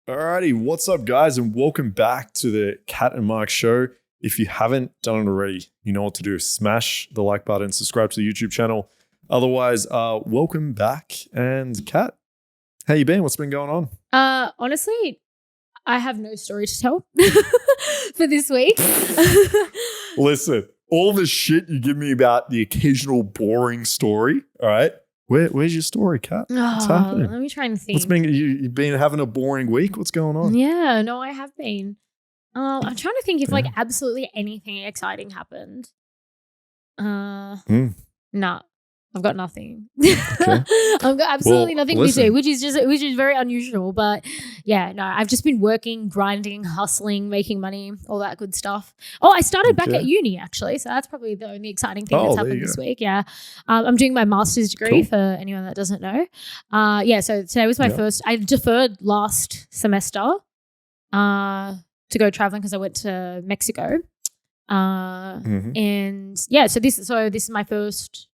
Alrighty, what's up, guys, and welcome back to the Kat and Mark show. If you haven't done it already, you know what to do. Smash the like button, subscribe to the YouTube channel. Otherwise, welcome back. And Kat, how you been? What's been going on? Honestly, I have no story to tell for this week. Listen, all the shit you give me about the occasional boring story, all right? Where's your story, Kat? What's happening? Let me try and think. You've been having a boring week? What's going on? Yeah, no, I have been. I'm trying to think if like absolutely anything exciting happened. Nah, I've got nothing. I've got absolutely nothing to do, which is very unusual. But yeah, no, I've just been working, grinding, hustling, making money, all that good stuff. Oh, I started back at uni actually, so that's probably the only exciting thing that's happened this week. Yeah, I'm doing my master's degree for anyone that doesn't know. So today was my first. I deferred last semester to go traveling because I went to Mexico. And yeah, so this is my first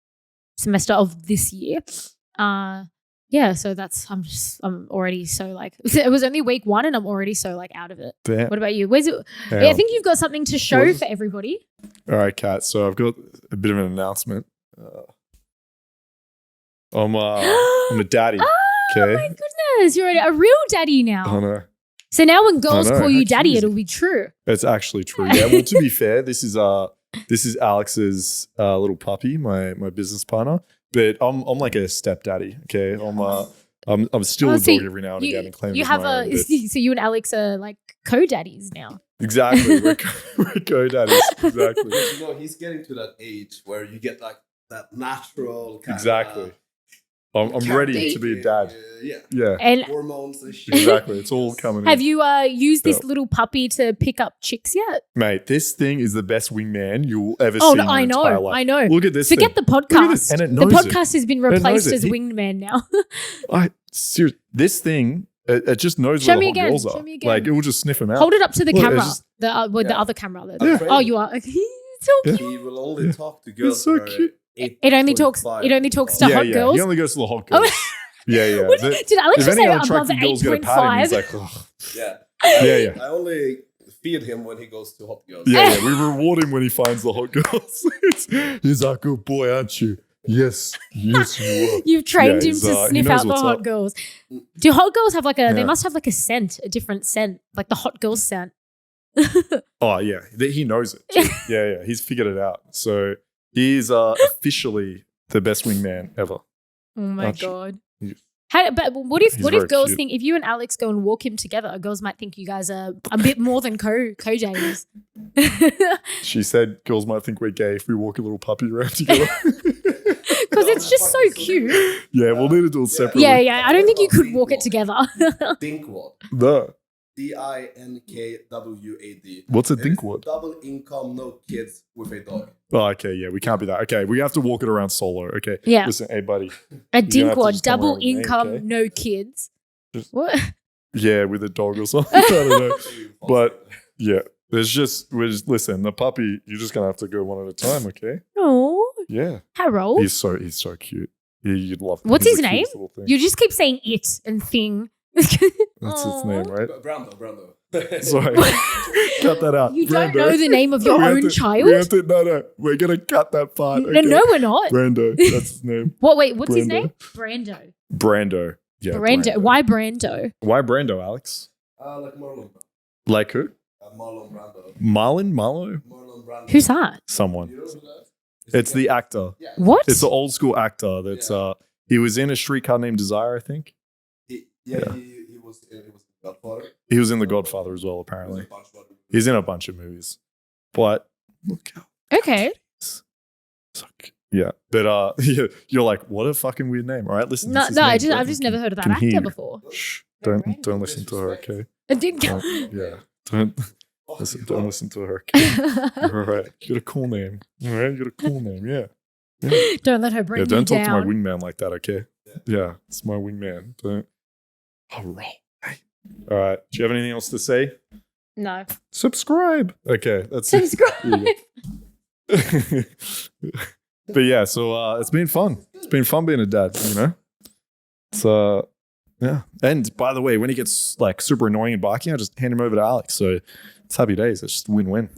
semester of this year. So I'm already so like it was only week 1 and I'm already so like out of it. Damn. What about you? I think you've got something to show for everybody. All right, Kat. So I've got a bit of an announcement. I'm a daddy. Okay. Oh my goodness, you're a real daddy now. I know. So now when girls call you daddy, it'll be true. It's actually true. Yeah. Well, to be fair, this is Alex's little puppy, my business partner. But I'm like a stepdaddy. Okay, I'm still a dog every now and again and claim you have my own, so you and Alex are like co-daddies now. Exactly, we're co-daddies. Exactly. You know, he's getting to that age where you get like that natural kind of I'm ready to be a dad. Yeah. And hormones and shit. Exactly. It's all coming in. Have you used this little puppy to pick up chicks yet? Mate, this thing is the best wingman you'll ever see in your entire life. I know. Look at this Forget thing. the podcast. And it knows the podcast has been replaced as wingman now. Seriously, this thing, it just knows where the hot girls are. Like, it will just sniff them out. Hold it up to the camera. The other camera. Oh, you are? He's so cute. He will only talk to girls. It's so cute. It only talks to hot girls. He only goes to the hot girls. Yeah. Did Alex just say above 8.5? He's like, oh. Yeah. I only feed him when he goes to hot girls. Yeah. We reward him when he finds the hot girls. He's a good boy, aren't you? Yes, you are. You've trained him to sniff out the hot girls. Do hot girls have like they must have like a different scent, like the hot girl scent. Oh, yeah. He knows it. Yeah. He's figured it out. So he's officially the best wingman ever. Oh my God. But what if girls think, if you and Alex go and walk him together, girls might think you guys are a bit more than co-James. She said girls might think we're gay if we walk a little puppy around together. Because it's just so cute. Yeah, we'll need to do it separately. Yeah. I don't think you could walk it together. Dinkwad. No. DINKWAD. What's a dinkwad? Double income, no kids with a dog. Oh, okay. Yeah, we can't be that. Okay, we have to walk it around solo. Okay. Yeah. Listen, hey, buddy. A dinkwad, double income, no kids. What? Yeah, with a dog or something. I don't know. But yeah, listen, the puppy, you're just gonna have to go one at a time, okay? Oh. Yeah. Harold. He's so cute. You'd love him. What's his name? You just keep saying it and thing. That's its name, right? Brando. Sorry. Cut that out. You don't know the name of your own child? No. We're going to cut that part. Okay? No, we're not. Brando. That's his name. What's his name? Brando. Yeah. Brando. Why Brando? Why Brando, Alex? Like Marlon. Like who? Marlon Brando. Marlon Brando. Who's that? Someone. You know who that is? It's the actor. Yeah. What? It's the old school actor that's he was in A Streetcar Named Desire, I think. He was in Godfather. He was in The Godfather as well, apparently. He's in a bunch of movies. But look how okay. Yeah. But you're like, what a fucking weird name. All right, listen. No, I've just never heard of that actor before. Shh. Don't listen to her, okay? Don't listen to her. Okay? All right. You got a cool name. All right, you got a cool name, yeah. Don't let her bring you down. Don't talk to my wingman like that, okay? Yeah, it's my wingman. Don't. All right. All right. Do you have anything else to say? No. Subscribe. Okay, that's subscribe. But yeah, so it's been fun. It's been fun being a dad, you know? So, yeah. And by the way, when he gets like super annoying and barking, I just hand him over to Alex. So it's happy days. It's just win-win.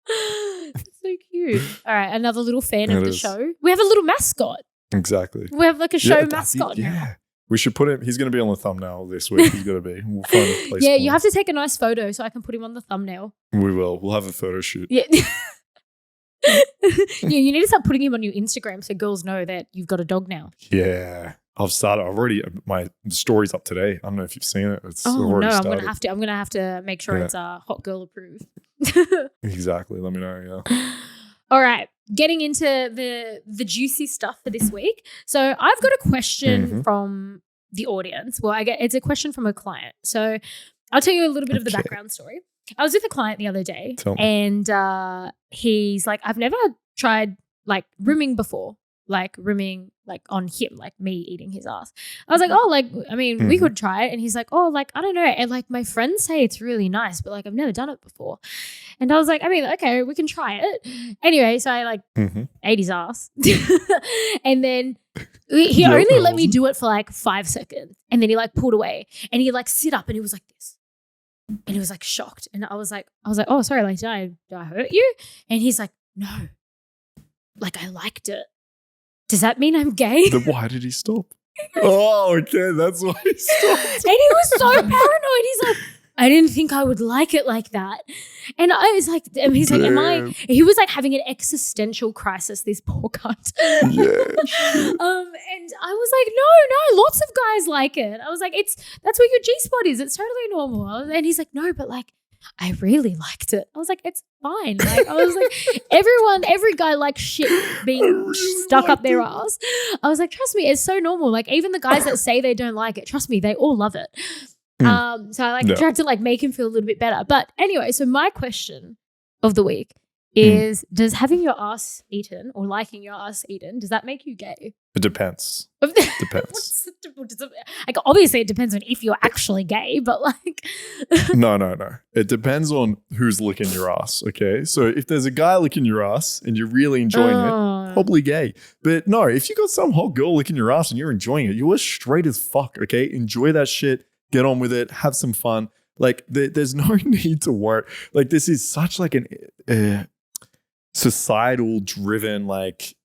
So cute. All right, another little fan of the show. We have a little mascot. Exactly. We have like a show mascot. Yeah. We should put him. He's going to be on the thumbnail this week. He's going to be. We'll find a place. Yeah, you have to take a nice photo so I can put him on the thumbnail. We will. We'll have a photo shoot. Yeah. Yeah, you need to start putting him on your Instagram so girls know that you've got a dog now. Yeah. I've already, my story's up today. I don't know if you've seen it. It's already started. I'm gonna have to make sure it's hot girl approved. Exactly. Let me know. Yeah. All right. Getting into the juicy stuff for this week. So I've got a question from the audience. Well, it's a question from a client. So I'll tell you a little bit of the background story. I was with a client the other day and he's like, I've never tried like rimming before, like rimming like on him, like me eating his ass. I was like, oh, like, I mean, we could try it. And he's like, oh, like, I don't know. And like my friends say it's really nice, but like I've never done it before. And I was like, I mean, okay, we can try it. Anyway, so I like ate his ass. And then he only let me do it for like 5 seconds. And then he like pulled away and he like sit up and he was like this. And he was like shocked. And I was like, oh, sorry, like, did I hurt you? And he's like, no, like I liked it. Does that mean I'm gay? Then why did he stop? Oh, okay, that's why he stopped. And he was so paranoid. He's like, I didn't think I would like it like that. And I was like, and he's like, he was like having an existential crisis, this poor cunt. Yeah. And I was like, no, lots of guys like it. I was like, that's what your G-spot is. It's totally normal. And he's like, no, but like, I really liked it. I was like, it's fine. Like, I was like, every guy likes shit being stuck up their ass. I was like, trust me, it's so normal. Like, even the guys that say they don't like it, trust me, they all love it. So I like tried to like make him feel a little bit better. But anyway, so my question of the week is, does having your ass eaten or liking your ass eaten, does that make you gay? It depends. Depends. Like, obviously it depends on if you're actually gay, but like No. It depends on who's licking your ass, okay? So if there's a guy licking your ass and you're really enjoying it, probably gay. But no, if you got some hot girl licking your ass and you're enjoying it, you are straight as fuck, okay? Enjoy that shit. Get on with it. Have some fun. Like, there's no need to worry. Like, this is such like an societal driven like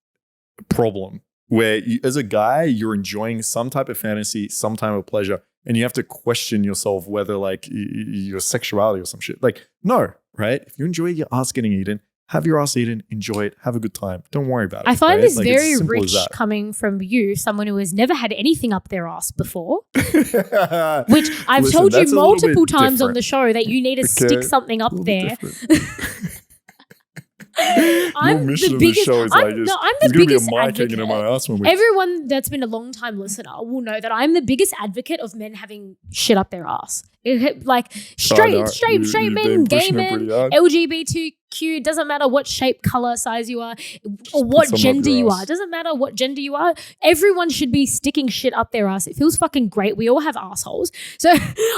problem where you, as a guy, you're enjoying some type of fantasy, some type of pleasure, and you have to question yourself whether like your sexuality or some shit. Like, no, right? If you enjoy your ass getting eaten, have your ass eaten, enjoy it, have a good time. Don't worry about it. I find this like, very rich coming from you, someone who has never had anything up their ass before. Which I've told you multiple times on the show that you need to stick something up there. I'm the biggest. Show is I'm the biggest advocate. In my ass when everyone that's been a long time listener will know that I'm the biggest advocate of men having shit up their ass. Like straight men, gay men, LGBTQ. Doesn't matter what shape, color, size you are, or what gender you are. Doesn't matter what gender you are. Everyone should be sticking shit up their ass. It feels fucking great. We all have assholes, so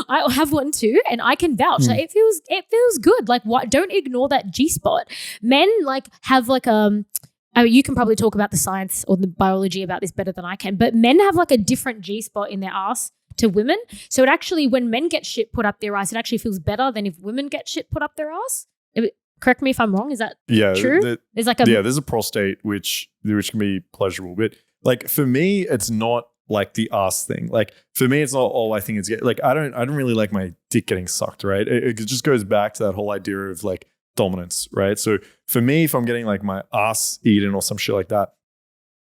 I have one too, and I can vouch that it feels good. Like, what? Don't ignore that G-spot. Men like have like I mean, you can probably talk about the science or the biology about this better than I can, but men have like a different G-spot in their ass to women. So it actually, when men get shit put up their ass, it actually feels better than if women get shit put up their ass. Correct me if I'm wrong. Is that true? There's like there's a prostate which can be pleasurable, but like for me, it's not like the ass thing. Like for me, it's not I think it's like I don't really like my dick getting sucked. Right? It just goes back to that whole idea of like dominance. Right? So for me, if I'm getting like my ass eaten or some shit like that,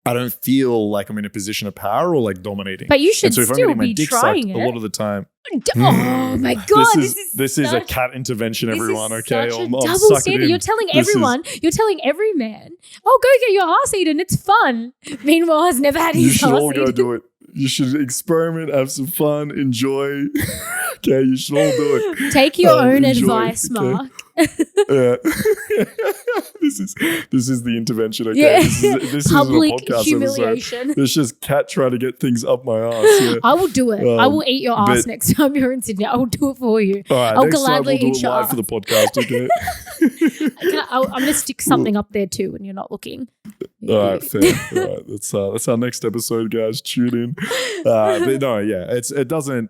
I don't feel like I'm in a position of power or like dominating. But you should still be trying it. A lot of the time. Oh my God. This is a cat intervention, everyone. Okay. Such a double standard. You're telling everyone, you're telling every man, oh, go get your ass eaten. It's fun. Meanwhile, has never had his ass eaten. You should all go do it. You should experiment, have some fun, enjoy. Okay, you should all do it. Take your own advice, Mark. Yeah. This is the intervention. Okay, yeah. This Public isn't a podcast humiliation. Episode. It's just Kat trying to get things up my ass. Yeah. I will do it. I will eat your ass next time you're in Sydney. I will do it for you. All right, I'll gladly eat your ass for the podcast. Okay. I'm going to stick something up there too when you're not looking. All right, fair. All right, that's our next episode, guys. Tune in. But no, yeah, it doesn't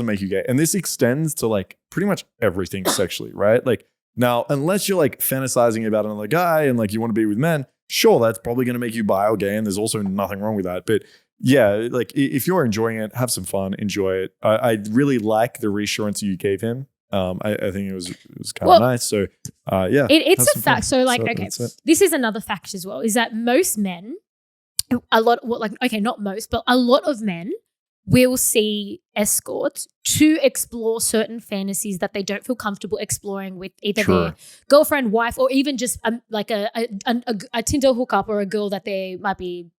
make you gay, and this extends to like pretty much everything sexually, right? Like now, unless you're like fantasizing about another guy and like you want to be with men, sure, that's probably going to make you bi or gay, and there's also nothing wrong with that. But yeah, like if you're enjoying it, have some fun, enjoy it. I really like the reassurance you gave him. I think it was kind of nice. So yeah, it's a fact. So like, okay, this is another fact as well, is that most men, not most, but a lot of men will see escorts to explore certain fantasies that they don't feel comfortable exploring with either their girlfriend, wife, or even just like a Tinder hookup or a girl that they might be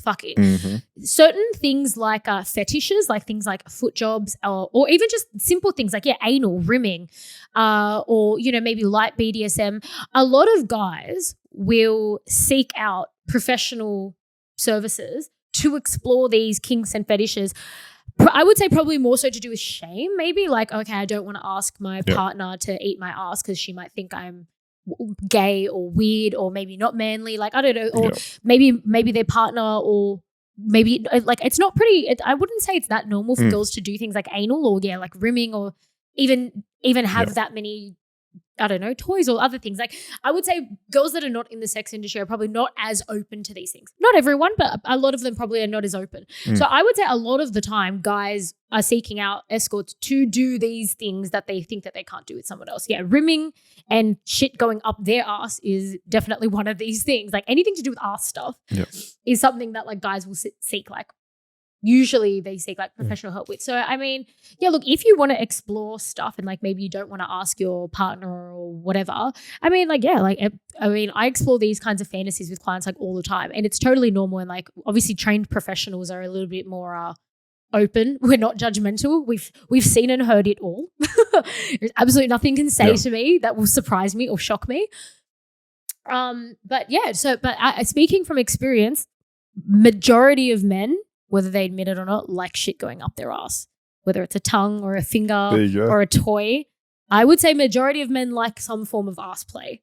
fucking. Certain things like fetishes, like things like foot jobs, or even just simple things like anal, rimming, or maybe light BDSM. A lot of guys will seek out professional services to explore these kinks and fetishes. I would say probably more so to do with shame, maybe like, okay, I don't want to ask my partner to eat my ass because she might think I'm gay or weird or maybe not manly, like I don't know, or maybe their partner, or maybe like it's not pretty. I wouldn't say it's that normal for girls to do things like anal or like rimming, or even have that many, I don't know, toys or other things. Like I would say girls that are not in the sex industry are probably not as open to these things. Not everyone, but a lot of them probably are not as open. So I would say a lot of the time guys are seeking out escorts to do these things that they think that they can't do with someone else. Yeah, rimming and shit going up their ass is definitely one of these things. Like anything to do with ass stuff is something that like guys will seek, like usually they seek like professional help with. So I mean, look, if you want to explore stuff and like maybe you don't want to ask your partner or whatever, I mean like I explore these kinds of fantasies with clients like all the time, and it's totally normal. And like obviously trained professionals are a little bit more open. We're not judgmental. We've seen and heard it all. There's absolutely nothing can say to me that will surprise me or shock me. But speaking from experience, majority of men, whether they admit it or not, like shit going up their ass, whether it's a tongue or a finger or a toy. I would say majority of men like some form of ass play.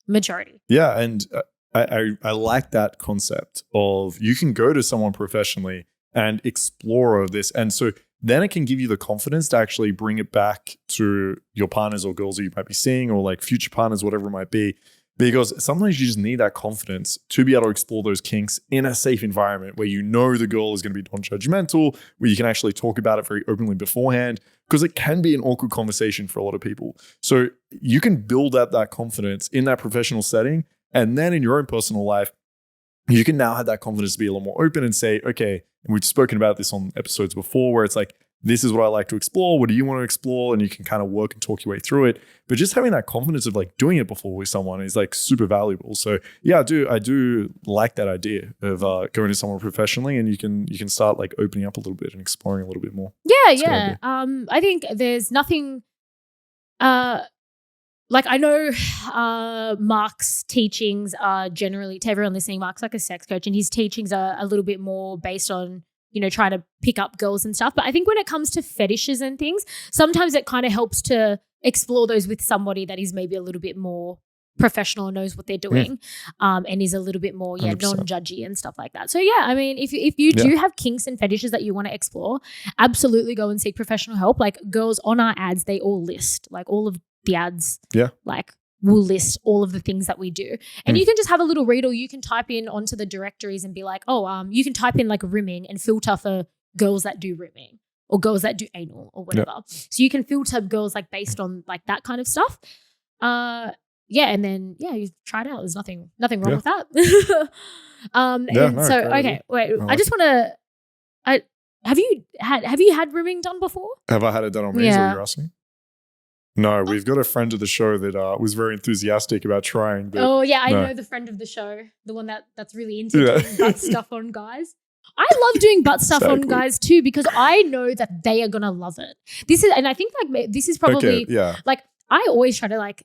Majority. Yeah, and I like that concept of you can go to someone professionally and explore this. And so then it can give you the confidence to actually bring it back to your partners or girls that you might be seeing, or like future partners, whatever it might be. Because sometimes you just need that confidence to be able to explore those kinks in a safe environment where you know the girl is going to be non-judgmental, where you can actually talk about it very openly beforehand, because it can be an awkward conversation for a lot of people. So you can build up that confidence in that professional setting, and then in your own personal life, you can now have that confidence to be a lot more open and say, okay, and we've spoken about this on episodes before where it's like, this is what I like to explore. What do you want to explore? And you can kind of work and talk your way through it. But just having that confidence of like doing it before with someone is like super valuable. So yeah, I do like that idea of going to someone professionally, and you can start like opening up a little bit and exploring a little bit more. Yeah. I think there's nothing. Like I know Mark's teachings are generally, to everyone listening, Mark's like a sex coach, and his teachings are a little bit more based on, trying to pick up girls and stuff. But I think when it comes to fetishes and things, sometimes it kind of helps to explore those with somebody that is maybe a little bit more professional and knows what they're doing, and is a little bit more non-judgy and stuff like that. So yeah, I mean, if you do have kinks and fetishes that you want to explore, absolutely go and seek professional help. Like girls on our ads, they all list, like all of the ads, like will list all of the things that we do. And you can just have a little read, or you can type in onto the directories and be like, you can type in like rimming and filter for girls that do rimming or girls that do anal or whatever. So you can filter girls like based on like that kind of stuff. And then you try it out. There's nothing wrong with that. Okay, wait. I just want to. Have you had rimming done before? Have I had it done on me? Is what you're asking? No, we've got a friend of the show that was very enthusiastic about trying. But I know the friend of the show, the one that's really into doing butt stuff on guys. I love doing butt stuff on guys too, because I know that they are gonna love it. And I think like this is probably like I always try to like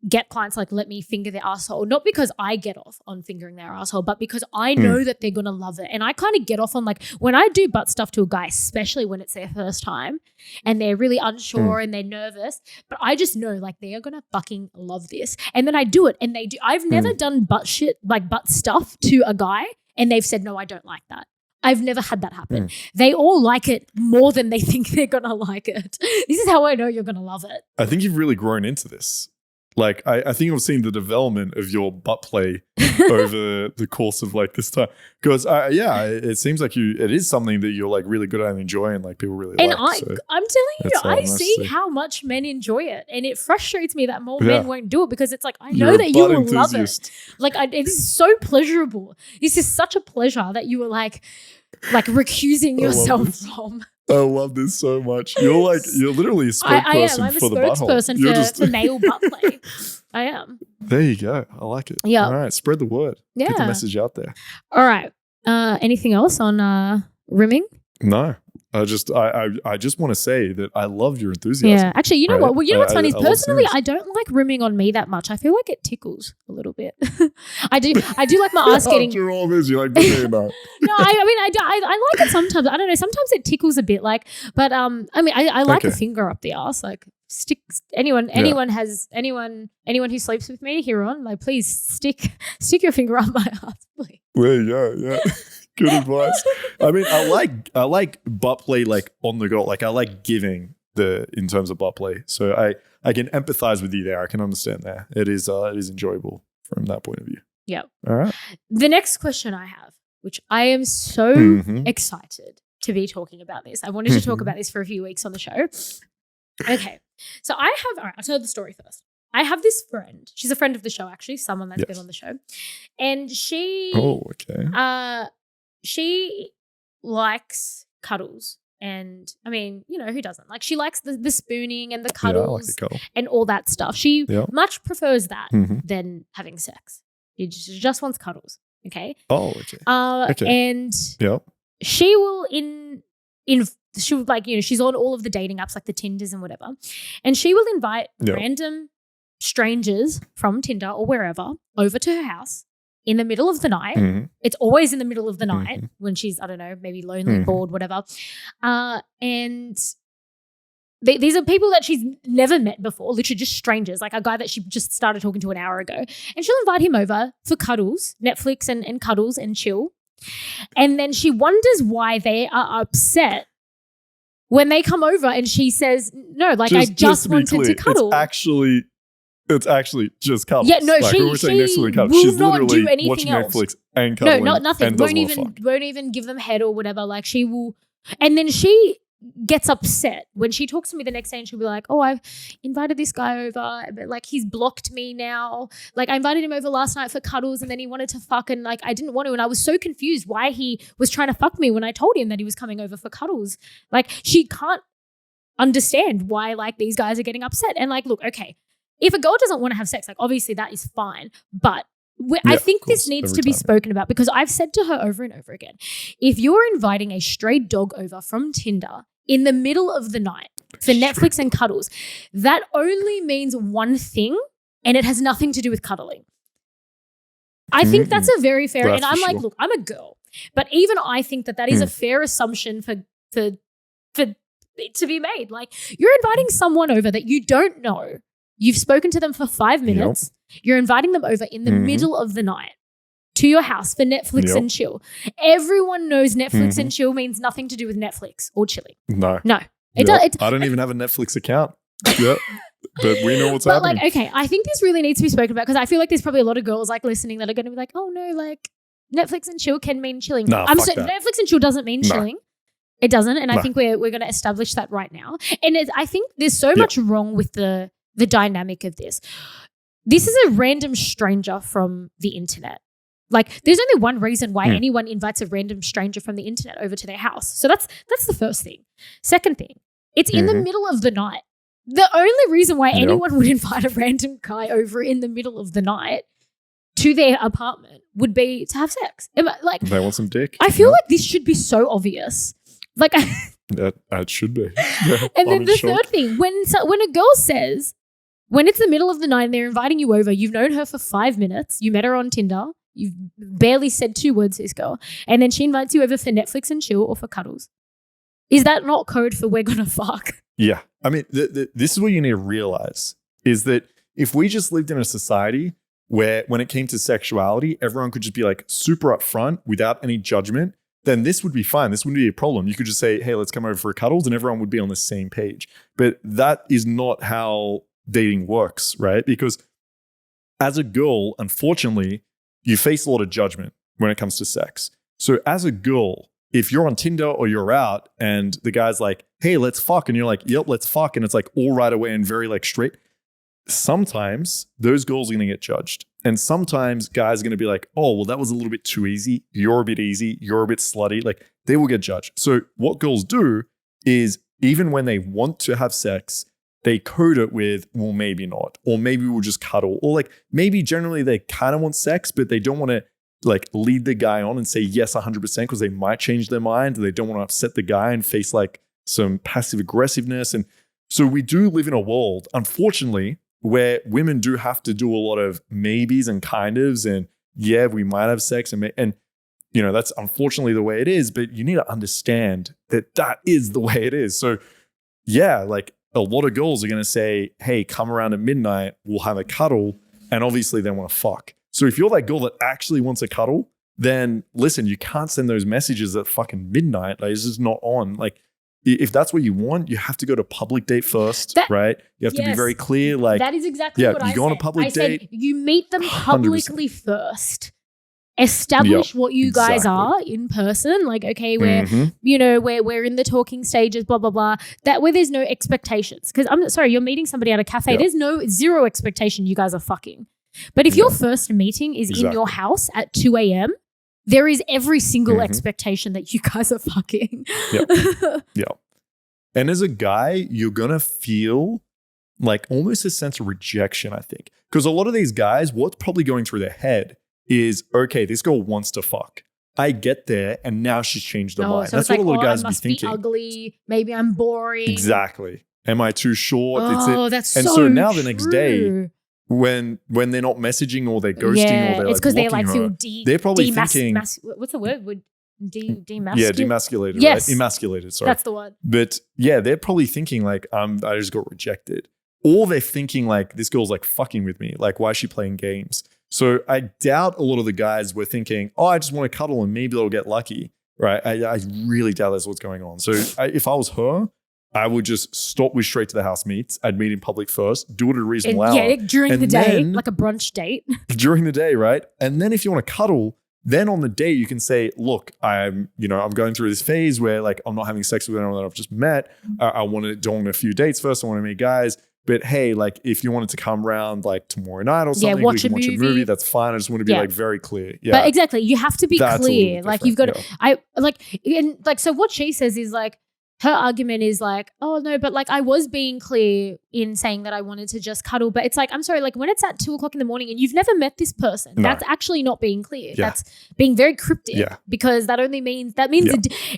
get clients like let me finger their asshole, not because I get off on fingering their asshole, but because I know that they're gonna love it. And I kind of get off on like when I do butt stuff to a guy, especially when it's their first time and they're really unsure and they're nervous, but I just know like they are gonna fucking love this. And then I do it and they do. I've never done butt stuff to a guy and they've said, no, I don't like that. I've never had that happen. They all like it more than they think they're gonna like it. This is how I know you're gonna love it. I think you've really grown into this. Like, I think I've seen the development of your butt play over the course of like this time. Because it seems like it is something that you're like really good at and enjoying, like people really like. And I'm telling you, I see how much men enjoy it. And it frustrates me that more men won't do it because it's like, I know that you will love it. Like, this is so pleasurable. This is such a pleasure that you were like recusing yourself from. I love this so much. You're literally a spokesperson I'm a for the butthole. spokesperson for male butt play. I am. There you go. I like it. Yeah. All right. Spread the word. Yeah. Get the message out there. All right. Anything else on rimming? No. I just want to say that I love your enthusiasm. Yeah, actually, you know what? Well, you know what's funny? Personally, I I don't like rimming on me that much. I feel like it tickles a little bit. I do like my ass getting. After all this, you like the name out. No, I like it sometimes. I don't know. Sometimes it tickles a bit, like. But I like a finger up the ass, like. Anyone who sleeps with me here on, like, please stick your finger up my ass, please. There you go. Yeah. Good advice. I mean, I like butt play like on the go. Like I like giving in terms of butt play. So I can empathize with you there. I can understand that. It is enjoyable from that point of view. Yeah. All right. The next question I have, which I am so excited to be talking about this. I wanted to talk about this for a few weeks on the show. Okay. So all right, I'll tell the story first. I have this friend. She's a friend of the show, actually, someone that's been on the show. And she she likes cuddles. And I mean, you know, who doesn't? Like, she likes the spooning and the cuddles and all that stuff. She much prefers that than having sex. She just wants cuddles. Okay. Oh, okay. And she will she would, like, you know, she's on all of the dating apps like the Tinders and whatever. And she will invite random strangers from Tinder or wherever over to her house in the middle of the night. It's always in the middle of the night when she's, I don't know, maybe lonely, bored, whatever. And these are people that she's never met before, literally just strangers, like a guy that she just started talking to an hour ago. And she'll invite him over for cuddles, Netflix and cuddles and chill. And then she wonders why they are upset when they come over and she says, no, like, I just wanted to cuddle. It's actually just cuddles. Yeah, no, like, she will she's not do anything watching else. Netflix and cuddling. No, nothing. Won't even give them head or whatever. Like, she will. And then she gets upset when she talks to me the next day and she'll be like, oh, I've invited this guy over, but like, he's blocked me now. Like, I invited him over last night for cuddles and then he wanted to fuck and like, I didn't want to. And I was so confused why he was trying to fuck me when I told him that he was coming over for cuddles. Like, she can't understand why like these guys are getting upset. And like, look, okay, if a girl doesn't want to have sex, like, obviously that is fine. But I think this needs to be spoken about because I've said to her over and over again, if you're inviting a stray dog over from Tinder in the middle of the night for Netflix and cuddles, that only means one thing, and it has nothing to do with cuddling. I think that's a very fair, and I'm like, look, I'm a girl, but even I think that is a fair assumption for it to be made. Like, you're inviting someone over that you don't know. You've spoken to them for 5 minutes. You're inviting them over in the middle of the night to your house for Netflix and chill. Everyone knows Netflix and chill means nothing to do with Netflix or chilling. No. It does. I don't even have a Netflix account. But we know what's happening. Like, okay, I think this really needs to be spoken about because I feel like there's probably a lot of girls like listening that are going to be like, oh no, like Netflix and chill can mean chilling. Netflix and chill doesn't mean chilling. It doesn't. And I think we're going to establish that right now. And I think there's so much wrong with the dynamic of this. This is a random stranger from the internet. Like, there's only one reason why anyone invites a random stranger from the internet over to their house. So that's the first thing. Second thing, it's in the middle of the night. The only reason why anyone would invite a random guy over in the middle of the night to their apartment would be to have sex. Like, they want some dick. I feel like this should be so obvious. Like, that should be. And then the third thing, when a girl says, When it's the middle of the night and they're inviting you over, you've known her for 5 minutes, you met her on Tinder, you've barely said 2 words to this girl, and then she invites you over for Netflix and chill or for cuddles. Is that not code for we're gonna fuck? Yeah. I mean, this is what you need to realize is that if we just lived in a society where when it came to sexuality, everyone could just be like super upfront without any judgment, then this would be fine. This wouldn't be a problem. You could just say, hey, let's come over for cuddles, and everyone would be on the same page. But that is not how dating works, right? Because as a girl, unfortunately, you face a lot of judgment when it comes to sex. So as a girl, if you're on Tinder or you're out and the guy's like, hey, let's fuck, and you're like, yep, let's fuck, and it's like all right away and very like straight, sometimes those girls are going to get judged. And sometimes guys are going to be like, oh, well, that was a little bit too easy. You're a bit easy. You're a bit slutty. Like they will get judged. So what girls do is even when they want to have sex, they code it with, well, maybe not, or maybe we'll just cuddle, or like maybe generally they kind of want sex, but they don't want to like lead the guy on and say yes 100% because they might change their mind. They don't want to upset the guy and face like some passive aggressiveness. And so we do live in a world, unfortunately, where women do have to do a lot of maybes and kind ofs, and yeah, we might have sex, and you know, that's unfortunately the way it is, but you need to understand that that is the way it is. So yeah, like a lot of girls are going to say, hey, come around at midnight, we'll have a cuddle, and obviously they want to fuck. So if you're that girl that actually wants a cuddle, then listen, you can't send those messages at fucking midnight. Like it's just not on. Like if that's what you want, you have to go to public date first, right? You have to be very clear. Like that is exactly what I said. You go on a public date. You meet them publicly 100%. First. Establish what you guys are in person. Like, okay, we're, you know, we're in the talking stages, blah, blah, blah. That where there's no expectations. Because I'm sorry, you're meeting somebody at a cafe. There's zero expectation you guys are fucking. But if your first meeting is in your house at 2 a.m., there is every single expectation that you guys are fucking. Yeah. And as a guy, you're going to feel like almost a sense of rejection, I think. Because a lot of these guys, what's probably going through their head is, okay, this girl wants to fuck. I get there and now she's changed her mind. So that's what a lot of guys I must be thinking. Be ugly. Maybe I'm boring. Exactly. Am I too short? That's and so now the next day, when they're not messaging or they're ghosting or they're it's like they blocking like her, they're probably thinking, what's the word? Demasculated. Yeah, demasculated. Yes. Right? Emasculated. Sorry, that's the one. But yeah, they're probably thinking like, I just got rejected, or they're thinking like, this girl's like fucking with me. Like, why is she playing games? So I doubt a lot of the guys were thinking, oh, I just want to cuddle and maybe they'll get lucky, right? I really doubt that's what's going on. So if I was her, I would just stop with straight to the house meets. I'd meet in public first, do it at a reasonable hour. Yeah, during the day, like a brunch date. During the day, right? And then if you want to cuddle, then on the day you can say, look, I'm going through this phase where like I'm not having sex with anyone that I've just met. I want to do a few dates first. I want to meet guys. But hey, like if you wanted to come around like tomorrow night or something, we can watch a movie. That's fine. I just want to be like very clear. Yeah. But exactly, you have to be clear. Like you've got to, so what she says is like, her argument is like, oh no, but like I was being clear in saying that I wanted to just cuddle. But it's like, I'm sorry, like when it's at 2 o'clock in the morning and you've never met this person, that's actually not being clear. Yeah. That's being very cryptic because that means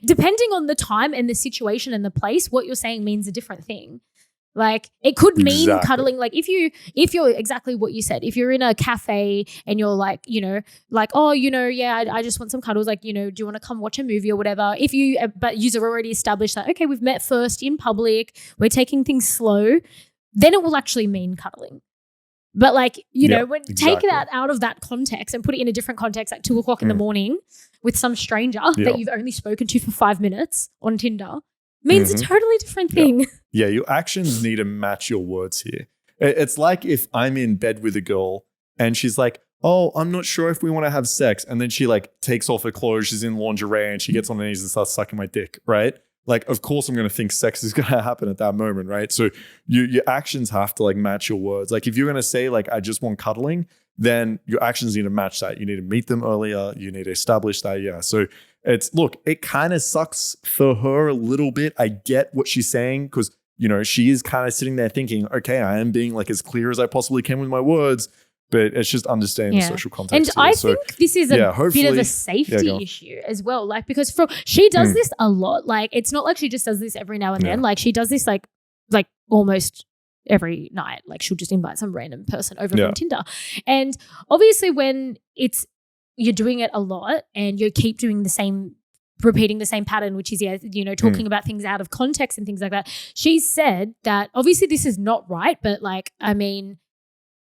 depending on the time and the situation and the place, what you're saying means a different thing. Like it could mean cuddling. Like if you're exactly what you said, if you're in a cafe and you're like, you know, like, oh, you know, yeah, I just want some cuddles. Like, you know, do you want to come watch a movie or whatever? But you've already established that, okay, we've met first in public, we're taking things slow, then it will actually mean cuddling. But like, you know, take that out of that context and put it in a different context at 2 o'clock in the morning with some stranger that you've only spoken to for 5 minutes on Tinder. Means a totally different thing. Yeah, your actions need to match your words here. It's like if I'm in bed with a girl and she's like, oh, I'm not sure if we want to have sex. And then she like takes off her clothes, she's in lingerie and she gets on her knees and starts sucking my dick, right? Like, of course I'm going to think sex is going to happen at that moment, right? So your actions have to like match your words. Like if you're going to say like, I just want cuddling, then your actions need to match that. You need to meet them earlier. You need to establish that. Yeah. So it kind of sucks for her a little bit. I get what she's saying because, you know, she is kind of sitting there thinking, okay, I am being like as clear as I possibly can with my words, but it's just understanding the social context. And I think this is a bit of a safety issue as well. Like, because she does this a lot. Like, it's not like she just does this every now and then. Like, she does this like almost every night. Like she'll just invite some random person over from Tinder. And obviously when you're doing it a lot and you keep doing repeating the same pattern, which is, talking about things out of context and things like that. She said that obviously this is not right, but like, I mean,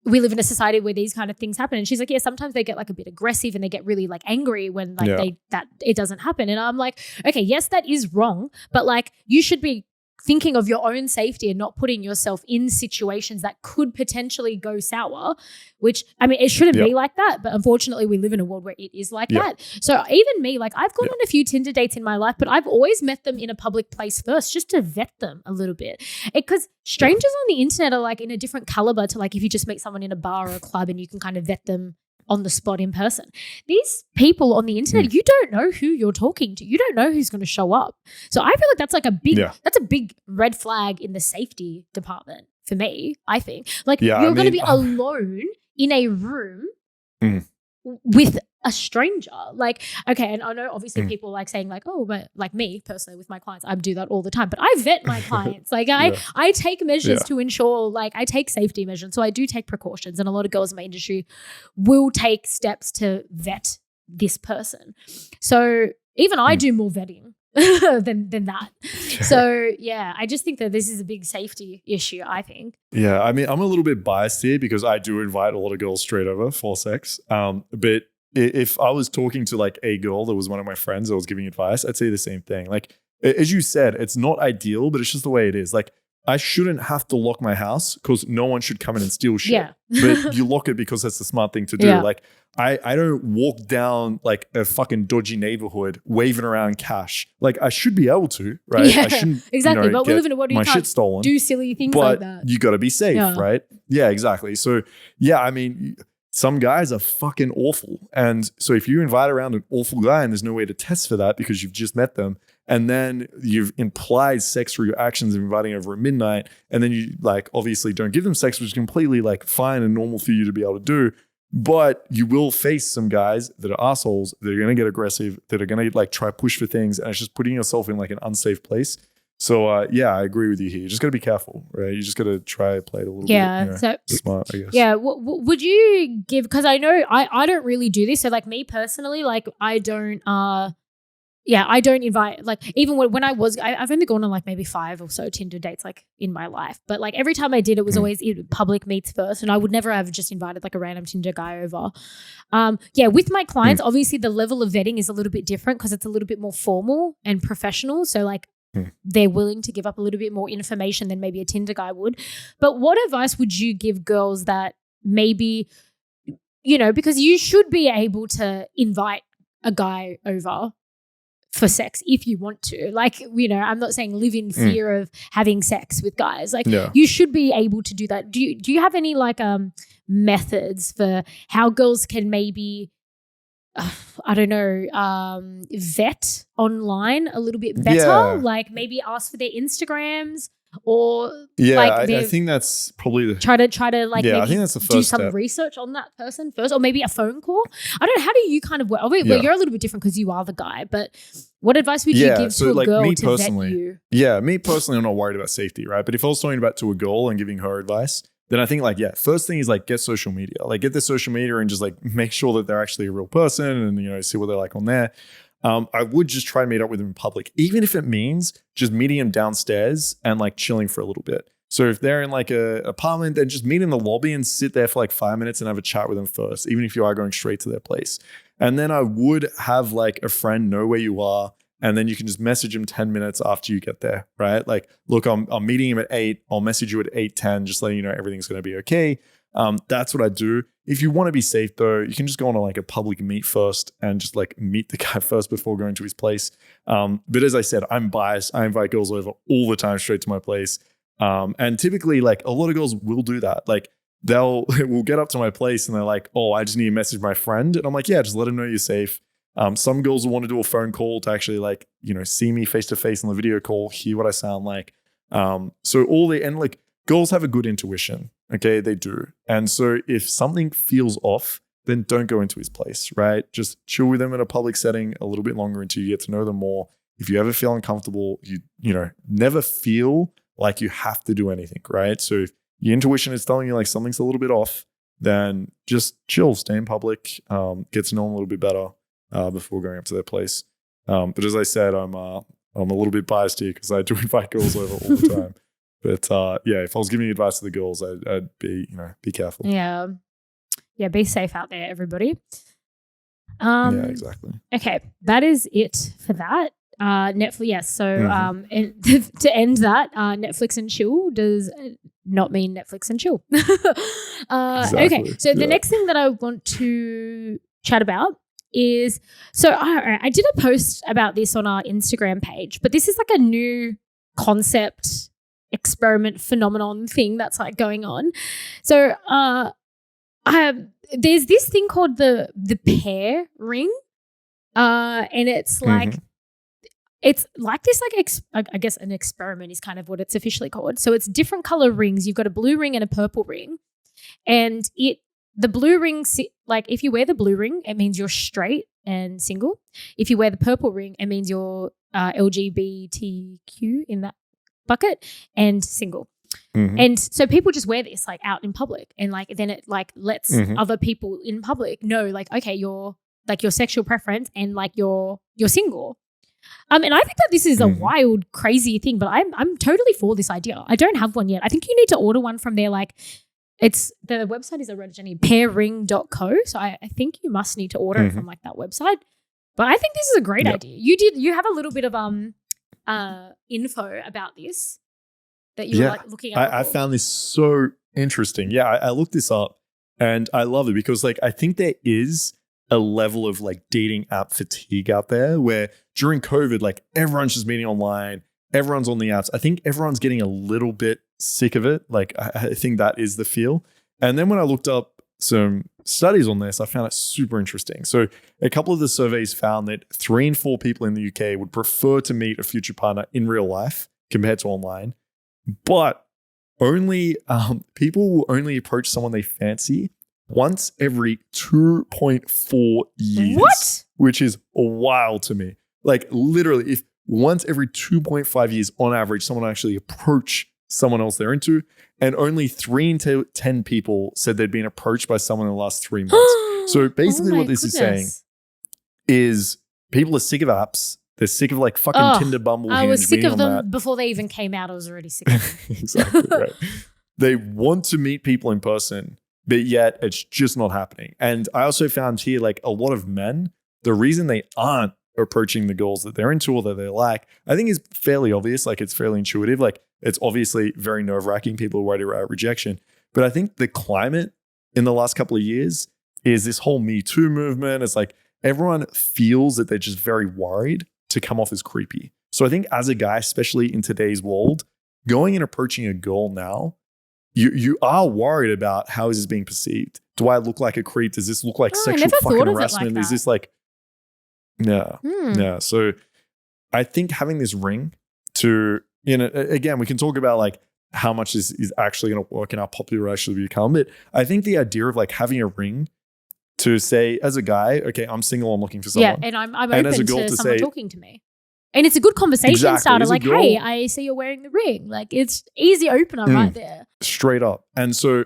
we live in a society where these kind of things happen. And she's like, yeah, sometimes they get like a bit aggressive and they get really like angry when like that it doesn't happen. And I'm like, okay, yes, that is wrong, but like you should be thinking of your own safety and not putting yourself in situations that could potentially go sour, which, I mean, it shouldn't be like that. But unfortunately, we live in a world where it is like that. So even me, like I've gone on a few Tinder dates in my life, but I've always met them in a public place first just to vet them a little bit. Because strangers on the internet are like in a different caliber to like if you just meet someone in a bar or a club and you can kind of vet them on the spot in person. These people on the internet, you don't know who you're talking to. You don't know who's going to show up. So I feel like that's like that's a big red flag in the safety department for me, I think. Like you're going to be alone in a room with a stranger. Like, okay, and I know obviously people like saying like, oh, but like me personally with my clients, I do that all the time. But I vet my clients. Like I take measures to ensure, like I take safety measures. So I do take precautions. And a lot of girls in my industry will take steps to vet this person. So even I do more vetting than that. So yeah, I just think that this is a big safety issue, I think. Yeah, I mean, I'm a little bit biased here because I do invite a lot of girls straight over for sex. But if I was talking to like a girl that was one of my friends that was giving advice, I'd say the same thing. Like, as you said, it's not ideal, but it's just the way it is. Like, I shouldn't have to lock my house because no one should come in and steal shit. Yeah. But you lock it because that's the smart thing to do. Yeah. Like, I don't walk down like a fucking dodgy neighborhood waving around cash. Like, I should be able to, right? Yeah, I shouldn't, exactly. But we live in a world where you can't shit stolen, do silly things like that. You got to be safe, right? Yeah, exactly. So, yeah, I mean, some guys are fucking awful. And so if you invite around an awful guy and there's no way to test for that because you've just met them, and then you've implied sex through your actions of inviting over at midnight, and then you like obviously don't give them sex, which is completely like fine and normal for you to be able to do. But you will face some guys that are assholes, that are going to get aggressive, that are going to like try push for things, and it's just putting yourself in like an unsafe place. So yeah, I agree with you here. You just got to be careful, right? You just got to try to play it a little bit so smart, I guess. Yeah. Would you give, because I know I don't really do this. So like me personally, like I don't invite, like even when I've only gone on like maybe 5 or so Tinder dates like in my life. But like every time I did, it was always public meets first. And I would never have just invited like a random Tinder guy over. With my clients, obviously the level of vetting is a little bit different because it's a little bit more formal and professional. So like, they're willing to give up a little bit more information than maybe a Tinder guy would. But what advice would you give girls that maybe, because you should be able to invite a guy over for sex if you want to. Like, I'm not saying live in fear of having sex with guys. Like you should be able to do that. Do you have any like methods for how girls can maybe vet online a little bit better? Yeah. Like maybe ask for their Instagrams or I think that's probably try to like maybe I think that's the first do some step. research on that person first, or maybe a phone call. I don't know, how do you kind of work? Well, you're a little bit different because you are the guy, but what advice would you give to a girl to vet you? Yeah, me personally, I'm not worried about safety, right? But if I was talking about to a girl and giving her advice, then I think first thing is like get social media. Like get their social media and just like make sure that they're actually a real person and, see what they're like on there. I would just try to meet up with them in public, even if it means just meeting them downstairs and like chilling for a little bit. So if they're in like a apartment, then just meet in the lobby and sit there for like 5 minutes and have a chat with them first, even if you are going straight to their place. And then I would have like a friend know where you are. And then you can just message him 10 minutes after you get there, right? Like, look, I'm meeting him at 8. I'll message you at 8:10, just letting you know everything's going to be okay. That's what I do. If you want to be safe though, you can just go on like a public meet first and just like meet the guy first before going to his place. But as I said, I'm biased. I invite girls over all the time straight to my place. And typically like a lot of girls will do that. Like we'll get up to my place and they're like, oh, I just need to message my friend. And I'm like, yeah, just let him know you're safe. Some girls will want to do a phone call to actually like, see me face to face on the video call, hear what I sound like. Girls have a good intuition. Okay. They do. And so if something feels off, then don't go into his place, right? Just chill with them in a public setting a little bit longer until you get to know them more. If you ever feel uncomfortable, you never feel like you have to do anything, right? So your intuition is telling you like something's a little bit off, then just chill, stay in public, get to know them a little bit better before going up to their place. But as I said, I'm a little bit biased here because I do invite girls over all the time. But yeah, if I was giving advice to the girls, I'd be, be careful. Yeah. Yeah, be safe out there, everybody. Yeah, exactly. Okay, that is it for that. Netflix, yes. So and to end that, Netflix and chill does not mean Netflix and chill. Exactly. Okay, so the next thing that I want to chat about is, so I did a post about this on our Instagram page, but this is like a new concept, experiment, phenomenon thing that's like going on. So there's this thing called the Pear ring, and it's like it's like this I guess an experiment is kind of what it's officially called. So it's different color rings. You've got a blue ring and a purple ring, and the blue ring, like if you wear the blue ring, it means you're straight and single. If you wear the purple ring, it means you're LGBTQ in that bucket and single. And so people just wear this like out in public, and like then it like lets other people in public know like, okay, you're like your sexual preference and like you're single. And I think that this is a wild, crazy thing, but I'm totally for this idea. I don't have one yet. I think you need to order one from there. Like the website is originally pairring.co. So I think you must need to order it from like that website. But I think this is a great idea. You have a little bit of info about this that you were like looking at. I found this so interesting. Yeah, I looked this up and I love it because like I think there is a level of like dating app fatigue out there where during COVID, like everyone's just meeting online, everyone's on the apps. I think everyone's getting a little bit sick of it. Like I think that is the feel. And then when I looked up some studies on this, I found it super interesting. So a couple of the surveys found that 3 in 4 people in the UK would prefer to meet a future partner in real life compared to online. But only people will only approach someone they fancy once every 2.4 years. What? Which is wild to me. Like literally, if once every 2.5 years on average, someone actually approach someone else they're into, and only 3 in 10 people said they'd been approached by someone in the last 3 months. So basically what this is saying is people are sick of apps. They're sick of like fucking Tinder, Bumble, I was sick of them that. before they even came out. I was already sick of them. Exactly, right. They want to meet people in person, but yet it's just not happening. And I also found here like a lot of men, the reason they aren't approaching the girls that they're into or that they like, I think is fairly obvious. Like it's fairly intuitive. Like it's obviously very nerve-wracking. People are worried about rejection. But I think the climate in the last couple of years is this whole Me Too movement. It's like everyone feels that they're just very worried to come off as creepy. So I think as a guy, especially in today's world, going and approaching a girl now, you are worried about how is this being perceived. Do I look like a creep? Does this look like sexual fucking harassment? Is this like, yeah. So I think having this ring to, again, we can talk about like how much is actually going to work and how popular it actually become. But I think the idea of like having a ring to say as a guy, okay, I'm single, I'm looking for someone. Yeah, and I'm open as a girl to someone talking to me. And it's a good conversation starter. Like, hey, I see you're wearing the ring. Like, it's easy opener right there. Straight up. And so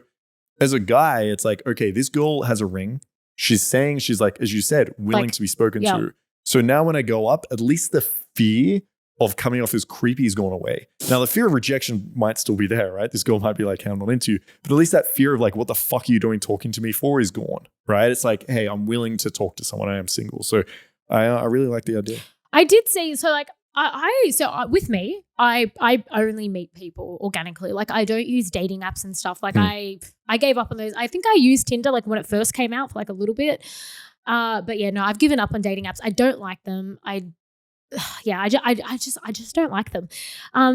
as a guy, it's like, okay, this girl has a ring. She's saying she's like, as you said, willing to be spoken to. So now when I go up, at least the fear of coming off as creepy is gone away. Now, the fear of rejection might still be there, right? This girl might be like, hey, I'm not into you. But at least that fear of like, what the fuck are you doing talking to me for is gone, right? It's like, hey, I'm willing to talk to someone. I am single. So I really like the idea. I did see, so like, with me, I only meet people organically. Like I don't use dating apps and stuff. Like I gave up on those. I think I used Tinder like when it first came out for like a little bit. But yeah, no, I've given up on dating apps. I don't like them. I just don't like them.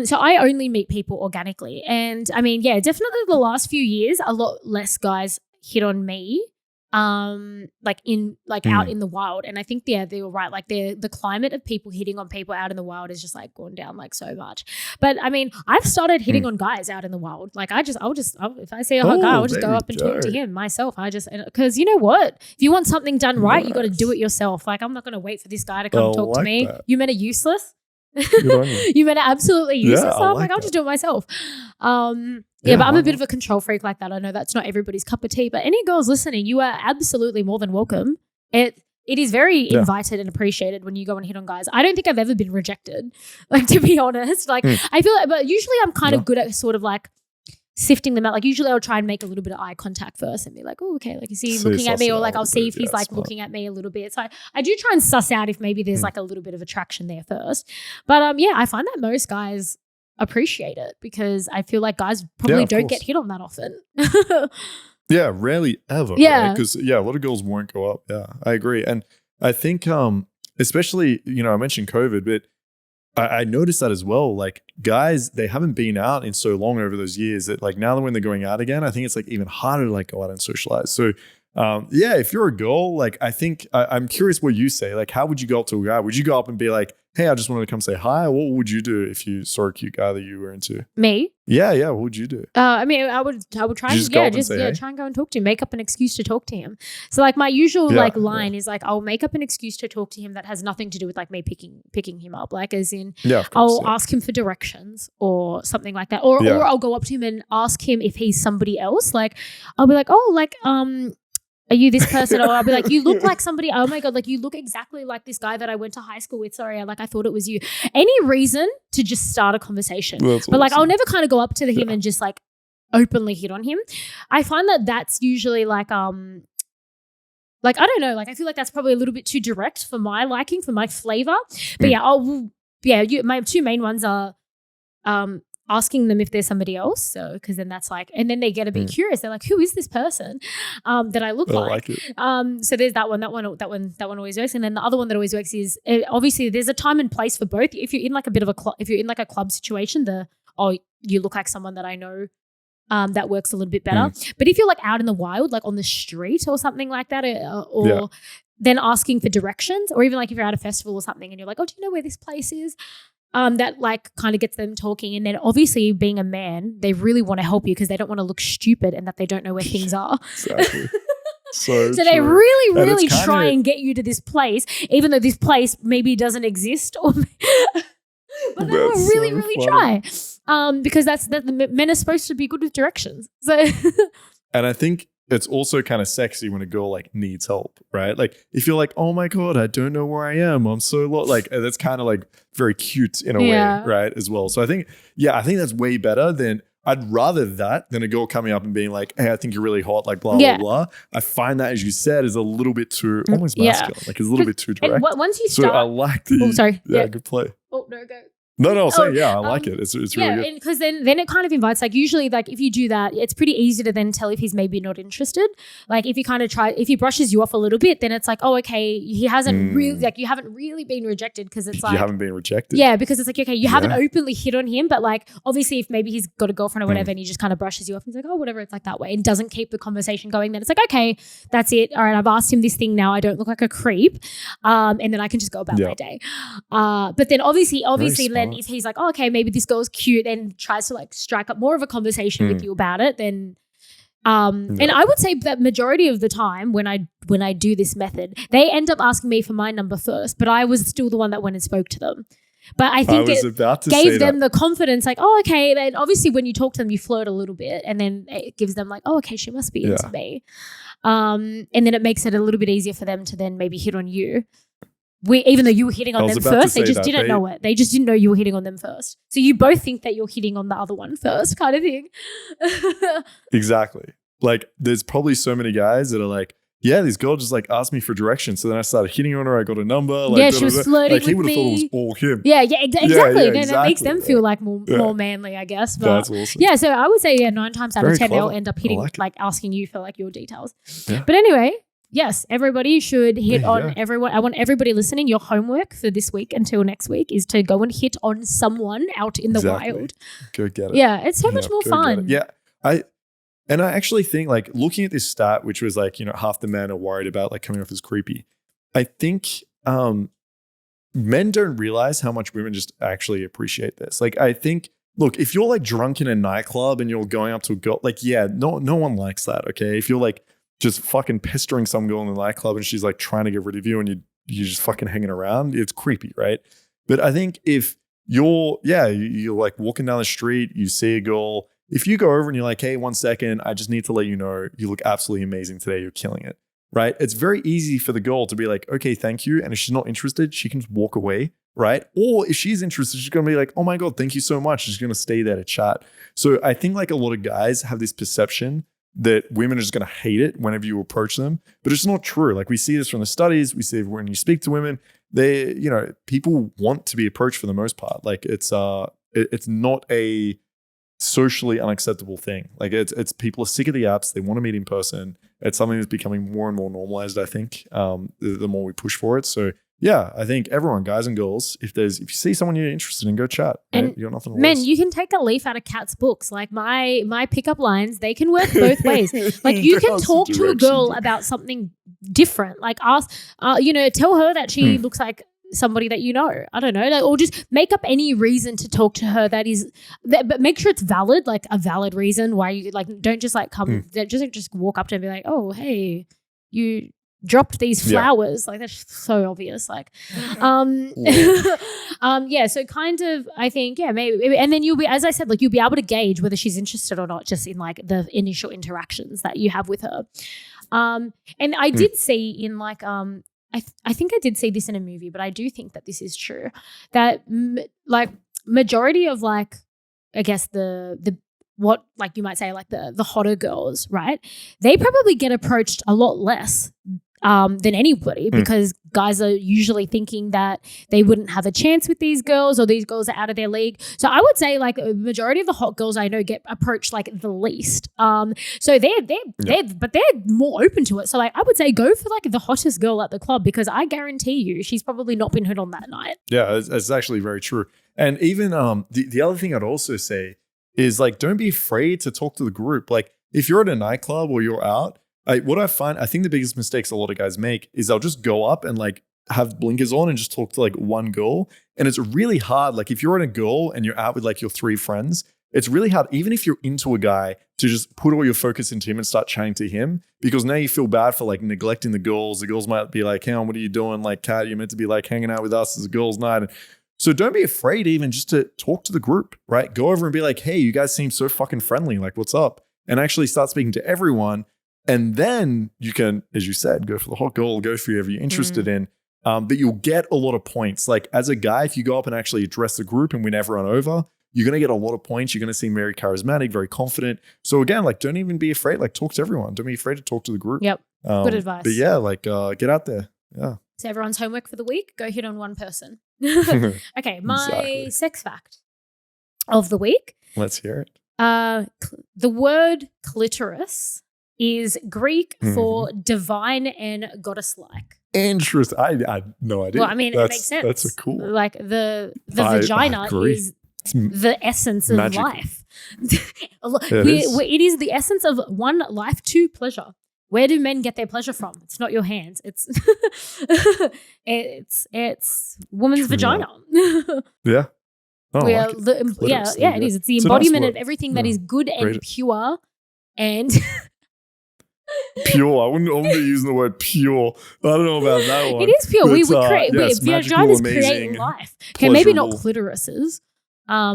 So I only meet people organically. And I mean, yeah, definitely the last few years, a lot less guys hit on me. Out in the wild. And I think they were right. Like the climate of people hitting on people out in the wild is just like gone down like so much. But I mean, I've started hitting on guys out in the wild. Like I'll if I see a hot guy, I'll just go up and talk to him myself. Because you know what? If you want something done right, you got to do it yourself. Like I'm not going to wait for this guy to come talk to me. That. You men are useless. You men are absolutely useless. So I'll just do it myself. Yeah, but I'm a bit of a control freak like that. I know that's not everybody's cup of tea, but any girls listening, you are absolutely more than welcome. It is very invited and appreciated when you go and hit on guys. I don't think I've ever been rejected, like, to be honest. Like, I feel like, but usually I'm kind of good at sort of like sifting them out. Like, usually I'll try and make a little bit of eye contact first and be like, oh, okay, like, is he looking at me? Or like, I'll see if he's like looking at me a little bit. So I do try and suss out if maybe there's like a little bit of attraction there first. But yeah, I find that most guys appreciate it because I feel like guys probably don't get hit on that often. Yeah, rarely ever. Yeah. Because, a lot of girls won't go up. Yeah, I agree. And I think, especially, I mentioned COVID, but I noticed that as well. Like, guys, they haven't been out in so long over those years that, like, now that when they're going out again, I think it's like even harder to like go out and socialize. So, if you're a girl, like, I think I'm curious what you say. Like, how would you go up to a guy? Would you go up and be like, hey, I just wanted to come say hi? What would you do if you saw a cute guy that you were into? Me? Yeah. What would you do? I mean, I would try and try and go and talk to him, make up an excuse to talk to him. So like my usual line is like, I'll make up an excuse to talk to him that has nothing to do with like me picking him up. Like, as in, I'll ask him for directions or something like that. Or I'll go up to him and ask him if he's somebody else. Like, I'll be like, oh, like, are you this person? Or I'll be like, you look like somebody. Oh my God, like you look exactly like this guy that I went to high school with. Sorry, I thought it was you. Any reason to just start a conversation. But like, I'll never kind of go up to him and just like openly hit on him. I find that that's usually like I don't know, like I feel like that's probably a little bit too direct for my liking, for my flavor. But my two main ones are asking them if there's somebody else. So, because then that's like, and then they get a bit curious. They're like, who is this person that I look like? So there's that one. That one always works. And then the other one that always works is obviously there's a time and place for both. If you're in like a bit of if you're in like a club situation, you look like someone that I know. That works a little bit better. But if you're like out in the wild, like on the street or something like that, then asking for directions, or even like if you're at a festival or something and you're like, oh, do you know where this place is? That like kind of gets them talking. And then obviously being a man, they really want to help you because they don't want to look stupid and that they don't know where things are. Exactly. So they really try and get you to this place, even though this place maybe doesn't exist, or but they will really try. Because the men are supposed to be good with directions. So and I think it's also kind of sexy when a girl like needs help, right? Like if you're like, oh my God, I don't know where I am. I'm so lost. Like that's kind of like very cute in a way, right? As well. So I think that's way better than I'd rather that than a girl coming up and being like, hey, I think you're really hot, like blah, blah, blah. I find that, as you said, is a little bit too almost masculine. Like it's a little bit too direct. And once you start. So I like the. Oh, sorry. Yeah, good play. Oh, no, go. No, I'll say, I like it. It's really good. Yeah, because then it kind of invites, like usually like if you do that, it's pretty easy to then tell if he's maybe not interested. Like if you kind of if he brushes you off a little bit, then it's like, oh, okay, he hasn't really, like you haven't really been rejected because it's like. You haven't been rejected. Yeah, because it's like, okay, you haven't openly hit on him, but like obviously if maybe he's got a girlfriend or whatever and he just kind of brushes you off and he's like, oh, whatever, it's like that way and doesn't keep the conversation going, then it's like, okay, that's it. All right, I've asked him this thing now. I don't look like a creep. And then I can just go about my day. But then obviously then if he's like, oh, okay, maybe this girl's cute and tries to like strike up more of a conversation with you about it, then and I would say that majority of the time when I do this method, they end up asking me for my number first, but I was still the one that went and spoke to them. But I think it gave them the confidence, like, oh, okay. Then obviously when you talk to them, you flirt a little bit and then it gives them like, oh, okay, she must be into me. And then it makes it a little bit easier for them to then maybe hit on you. Even though you were hitting on them first, they just didn't know it. They just didn't know you were hitting on them first. So you both think that you're hitting on the other one first, kind of thing. Exactly. Like there's probably so many guys that are like, yeah, this girl just like asked me for directions. So then I started hitting on her. I got a number. Like, she was flirting with me. He would have thought it was all him. Yeah, exactly. And that makes them feel like more manly, I guess. But that's awesome. Yeah, so I would say 9 times out of 10 they'll end up hitting like asking you for like your details. Yeah. But anyway. Yes, everybody should hit on everyone. I want everybody listening, your homework for this week until next week is to go and hit on someone out in the wild. Go get it. Yeah, it's so much more fun. Yeah. I actually think like looking at this stat, which was like, half the men are worried about like coming off as creepy. I think men don't realize how much women just actually appreciate this. Like I think, look, if you're like drunk in a nightclub and you're going up to a girl, like, no one likes that, okay? If you're like, just fucking pestering some girl in the nightclub and she's like trying to get rid of you and you're just fucking hanging around, it's creepy, right? But I think if you're like walking down the street, you see a girl if you go over and you're like, hey, 1 second, I just need to let you know you look absolutely amazing today. You're killing it, right? It's very easy for the girl to be like, okay, thank you. And if she's not interested, she can just walk away, right? Or if she's interested, she's going to be like, oh my God, thank you so much. She's going to stay there to chat. So I think like a lot of guys have this perception that women are just going to hate it whenever you approach them. But it's not true. Like we see this from the studies. We see when you speak to women, they, you know, people want to be approached for the most part. Like it's not a socially unacceptable thing. Like it's people are sick of the apps. They want to meet in person. It's something that's becoming more and more normalized, I think, the more we push for it. So yeah, I think everyone, guys and girls, if you see someone you're interested in, go chat. And right? You got nothing to men, lose. you can take a leaf out of Kat's books. Like my pickup lines, they can work both ways. Like you can talk to a girl about something different. Like ask, tell her that she looks like somebody that you know. I don't know, or just make up any reason to talk to her but make sure it's valid, like a valid reason why you like. Don't just like come, just walk up to her and be like, oh hey, you dropped these flowers. Like that's so obvious. Like so kind of I think maybe, and then you'll be, as I said, like you'll be able to gauge whether she's interested or not just in like the initial interactions that you have with her. And I did see in like I think I did see this in a movie, but I do think that this is true, that like majority of like I guess the what like you might say like the hotter girls, right? They probably get approached a lot less than anybody because guys are usually thinking that they wouldn't have a chance with these girls or these girls are out of their league. So I would say like a majority of the hot girls I know get approached like the least. So they're more open to it. So like I would say go for like the hottest girl at the club because I guarantee you she's probably not been hit on that night. Yeah, it's actually very true. And even the other thing I'd also say is like don't be afraid to talk to the group. Like if you're at a nightclub or you're out, I think the biggest mistakes a lot of guys make is they'll just go up and like have blinkers on and just talk to like one girl. And it's really hard. Like if you're at a girl and you're out with like your 3 friends, it's really hard, even if you're into a guy, to just put all your focus into him and start chatting to him because now you feel bad for like neglecting the girls. The girls might be like, hey, what are you doing? Like, Kat, you're meant to be like hanging out with us as a girls' night. And so don't be afraid even just to talk to the group, right? Go over and be like, hey, you guys seem so fucking friendly. Like, what's up? And actually start speaking to everyone. And then you can, as you said, go for the hot girl, go for whoever you're interested in. But you'll get a lot of points. Like as a guy, if you go up and actually address the group and win everyone over, you're going to get a lot of points. You're going to seem very charismatic, very confident. So again, like don't even be afraid. Like talk to everyone. Don't be afraid to talk to the group. Yep. Good advice. But yeah, like get out there. Yeah. So everyone's homework for the week, go hit on one person. Okay, my sex fact of the week. Let's hear it. The word clitoris is Greek for divine and goddess-like. Interesting. I had no idea. Well, I mean, it makes sense. That's a cool. Like the vagina is the essence of life. It is the essence of one life, 2 pleasure. Where do men get their pleasure from? It's not your hands. It's it's woman's vagina. Yeah. Oh, it is. It's the embodiment of everything that is good and pure and pure. I wouldn't be using the word pure. I don't know about that one. It is pure. We create vaginas amazing, creating life. Okay, maybe not clitorises. I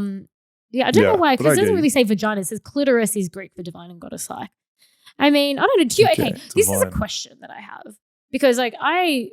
don't know why, because it doesn't really say vagina. It says clitoris is Greek for divine and goddess-like. I mean, I don't know. This is a question that I have because like I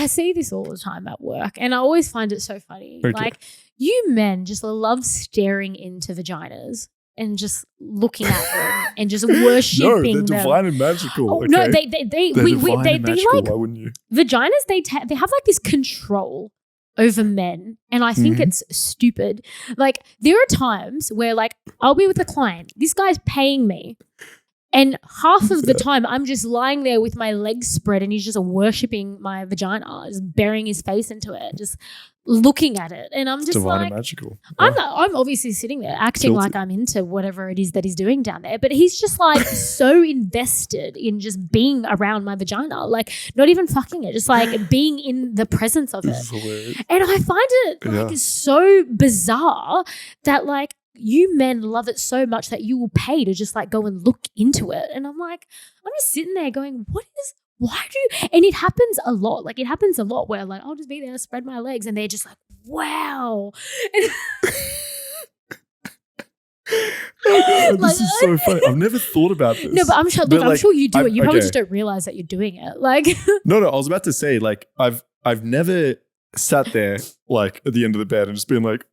see this all the time at work and I always find it so funny. Okay. Like you men just love staring into vaginas and just looking at them and just worshipping them. No, they're divine and magical. Oh, okay? No, they like, why wouldn't you? Vaginas, they have like this control over men, and I think it's stupid. Like there are times where like I'll be with a client, this guy's paying me, and half of the time I'm just lying there with my legs spread and he's just worshipping my vagina, just burying his face into it, just looking at it. And I'm just divine like, and magical. I'm obviously sitting there acting like I'm into whatever it is that he's doing down there. But he's just like so invested in just being around my vagina, like not even fucking it, just like being in the presence of it. And I find it like so bizarre that like you men love it so much that you will pay to just like go and look into it. And I'm like, I'm just sitting there going, and it happens a lot. Like it happens a lot where like I'll just be there, spread my legs, and they're just like, wow. And This is so funny. I've never thought about this. No, but I'm sure. But, Look, I'm sure you do it. You probably okay. just don't realize that you're doing it. Like, No. I was about to say, like, I've never sat there like at the end of the bed and just been like,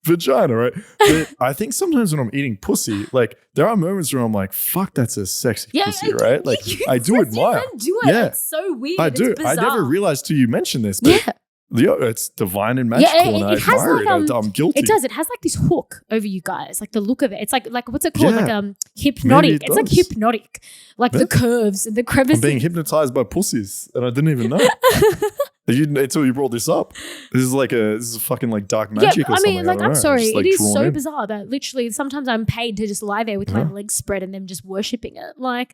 vagina, right? But I think sometimes when I'm eating pussy, like there are moments where I'm like, fuck, that's a sexy pussy, right? Like I do admire. You can do it. Yeah. It's so weird. I do. It's I bizarre. never realized till you mentioned this, but it's divine and magical, and I it has admire like, it. I'm guilty. It does. It has like this hook over you guys, like the look of it. It's like what's it called? Yeah. Like hypnotic. Maybe it It's like does. hypnotic, like the curves and the I'm crevices. being hypnotized by pussies, and I didn't even know. Until you brought this up. This is a fucking like dark magic or something. like I'm sorry, just, like, it is drawn so in. bizarre that literally sometimes I'm paid to just lie there with my legs spread and them just worshipping it, like.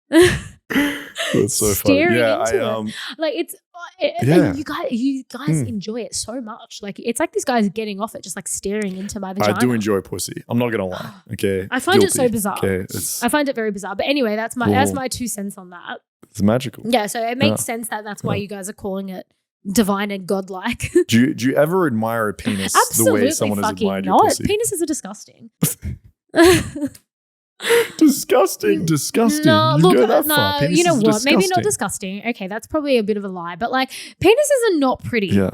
That's so funny. Staring Yeah, into it. Like it's and you guys enjoy it so much. Like it's like this guy's getting off it, just like staring into my vagina. I do enjoy pussy. I'm not gonna lie. Okay, I find it so bizarre. Okay, I find it very bizarre. But anyway, that's my 2 cents on that. It's magical. Yeah, so it makes sense that's why you guys are calling it divine and godlike. Do you ever admire a penis the way someone has admired your pussy? Penises are disgusting. Disgusting. No, You look, go that far. no, you know Penises are what? Maybe not disgusting. disgusting. Okay, that's probably a bit of a lie. But like, penises are not pretty. Yeah.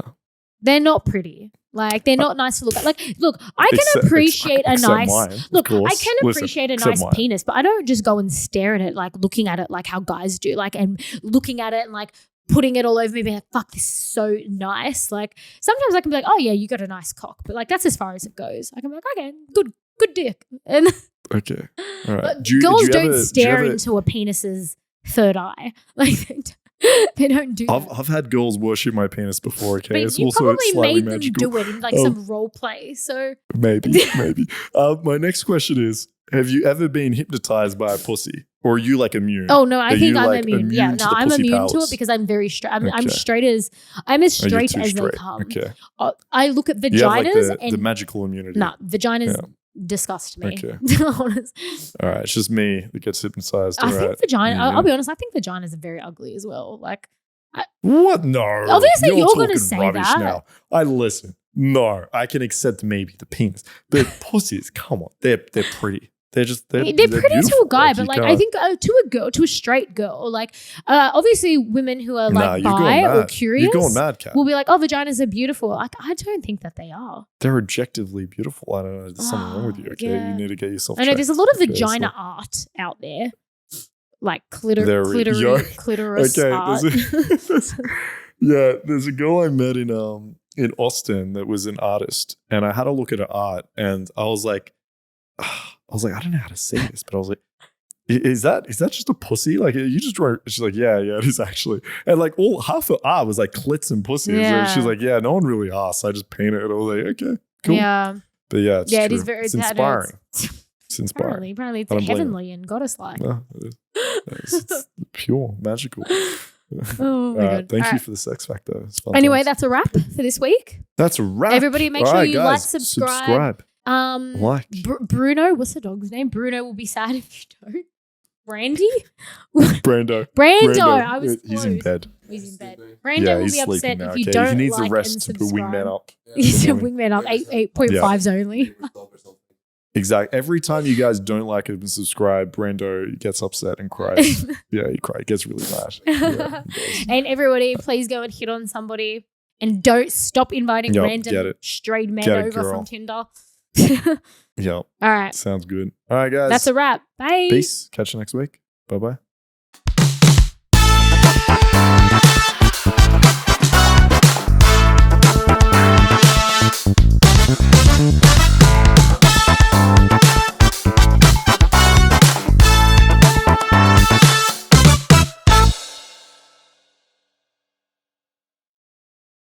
They're not pretty. Like, they're not nice to look at. Like, look, I can appreciate a nice. Mine, look, I can appreciate a nice penis, but I don't just go and stare at it, like looking at it like how guys do, like, and looking at it and like putting it all over me, being like, fuck, this is so nice. Like, sometimes I can be like, oh yeah, you got a nice cock, but like that's as far as it goes. I can be like, okay, good dick. And okay, all right. Girls don't stare into a penis's third eye. Like they don't do that. I've had girls worship my penis before. Okay, But it's you also probably slightly made magical. them do it in like some role play. So maybe. My next question is: have you ever been hypnotized by a pussy, or are you like immune? Oh no, I Are think you, I'm like, immune. immune Yeah, to no, the I'm pussy immune to powers? it because I'm very straight. I'm Okay. straight as they straight. come. Okay. I look at vaginas You have like and the magical immunity. nah, vaginas disgust me. Okay. Honest. All right, it's just me that gets hypnotized. I all think right. vagina. Yeah. I'll be honest. I think vaginas are very ugly as well. Like What? No. Obviously, you're gonna talking say rubbish that. now. I listen. No, I can accept maybe the penis, but pussies. Come on, they're pretty. They're pretty to a beautiful. guy, but you like I can't- think to a straight girl, like obviously women who are like you're going bi or mad. curious You're going mad, Kat. will be like, oh, vaginas are beautiful. Like I don't think that they are. They're objectively beautiful. I don't know. There's something wrong with you. Okay, yeah. you need to get yourself. I know there's a checked. lot of Okay, vagina so- art out there, like Yo. clitoris Okay, art. there's a girl I met in Austin that was an artist, and I had a look at her art, and I was like, I don't know how to say this, but I was like, is that just a pussy? Like you just draw? She's like, yeah, it is actually, and like half her art was like clits and pussies. Yeah. And she's like, yeah, no one really asked. I just painted it. I was like, okay, cool. Yeah, But yeah, it's yeah, true. it is very it's inspiring. It's inspiring. Apparently, it's I don't blame heavenly and goddess-like. No, it's pure, magical. Oh my god! Thank All you right. for the sex factor. It's fun Anyway, times. that's a wrap for this week. That's a wrap. Everybody, make All sure right, you guys, subscribe. Like. Bruno, what's the dog's name? Bruno will be sad if you don't. Brandy? Brando. I was He's in close. bed. He's in bed. Sleeping. Brando Yeah, will he's be upset sleeping now. if you Okay, don't he needs like a rest and to put subscribe. wingman up. He's a wingman up, 8.5s only. Exactly. Every time you guys don't like him and subscribe, Brando gets upset and cries. Yeah, he cries. He gets really mad. Yeah, he does. And everybody, please go and hit on somebody. And don't stop inviting Yep, random get it. straight men Get it, over girl. from Tinder. Yep. All right. Sounds good. All right, guys. That's a wrap. Bye. Peace. Catch you next week. Bye-bye.